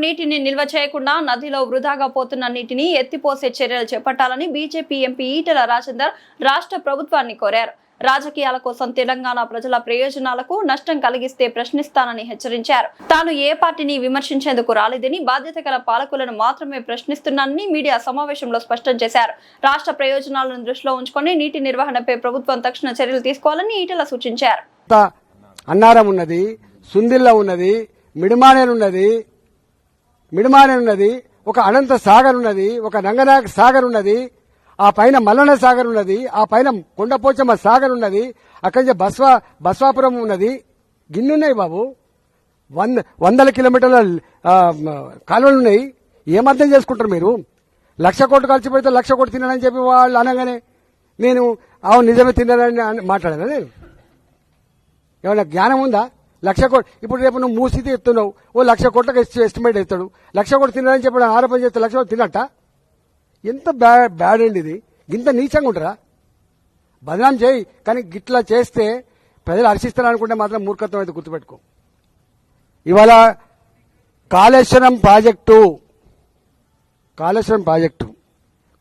నీటిని నిల్వ చేయకుండా నదిలో వృధాగా పోతున్న నీటిని ఎత్తిపోసే చర్యలు చేపట్టాలని బీజేపీ ఎంపీ ఈటెల రాజేందర్ రాష్ట్ర ప్రభుత్వాన్ని కోరారు. రాజకీయాల కోసం తెలంగాణ ప్రజల ప్రయోజనాలకు నష్టం కలిగిస్తే ప్రశ్నిస్తానని హెచ్చరించారు. తాను ఏ పార్టీని విమర్శించేందుకు రాలేదని, బాధ్యత గల పాలకులను మాత్రమే ప్రశ్నిస్తున్నానని మీడియా సమావేశంలో స్పష్టం చేశారు. రాష్ట్ర ప్రయోజనాలను దృష్టిలో ఉంచుకొని నీటి నిర్వహణపై ప్రభుత్వం తక్షణ చర్యలు తీసుకోవాలని ఈటెల సూచించారు. అన్నారం ఉన్నది, సుందిల్ల ఉన్నది, మిడిమానేరు ఉన్నది, ఒక అనంత సాగర్ ఉన్నది, ఒక రంగనాయక సాగర్ ఉన్నది, ఆ పైన మల్లన్న సాగర్ ఉన్నది, ఆ పైన కొండపోచమ్మ సాగర్ ఉన్నది, అక్కడి నుంచి బస్వాపురం ఉన్నది. గిన్నున్నాయి బాబు, వందల కిలోమీటర్ల కాలువలు ఉన్నాయి. ఏమర్థం చేసుకుంటారు మీరు? 1,00,000 కోట్లు ఖర్చు పెడితే 1,00,000 కోట్లు తిన్నానని చెప్పి వాళ్ళు అనగానే నేను నిజమే తిన్నానని మాట్లాడాను. నేను ఏమన్నా జ్ఞానం ఉందా? 1,00,000 కోట్లు ఇప్పుడు రేపు నువ్వు మూసితే ఎత్తున్నావు, 1,00,000 కోట్లకు ఎస్టిమేట్ ఎత్తాడు. 1,00,000 కోట్లు తిన్నానని చెప్పి ఆరోపణ చేస్తే 1,00,000 కోట్లు తిన్నట్ట? ఎంత బ్యాడ్ అండి ఇది. ఇంత నీచంగా ఉంటారా? బదనాం చేయి, కానీ గిట్లా చేస్తే ప్రజలు హర్షిస్తారు అనుకుంటే మాత్రం మూర్ఖత్వం అయితే గుర్తుపెట్టుకో. ఇవాళ కాళేశ్వరం ప్రాజెక్టు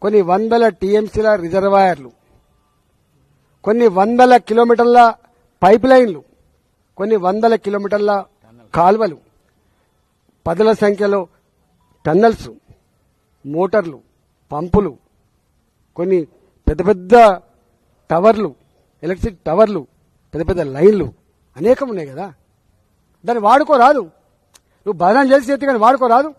కొన్ని వందల టీఎంసీల రిజర్వాయర్లు, కొన్ని వందల కిలోమీటర్ల పైప్ లైన్లు, కొన్ని వందల కిలోమీటర్ల కాల్వలు, పదుల సంఖ్యలో టన్నల్స్, మోటార్లు, పంపులు, కొన్ని పెద్ద పెద్ద టవర్లు, ఎలక్ట్రిసిటీ టవర్లు, పెద్ద పెద్ద లైన్లు అనేకం ఉన్నాయి కదా. దాన్ని వాడుకోరాదు. నువ్వు బదనాం చేసి కానీ వాడుకోరాదు.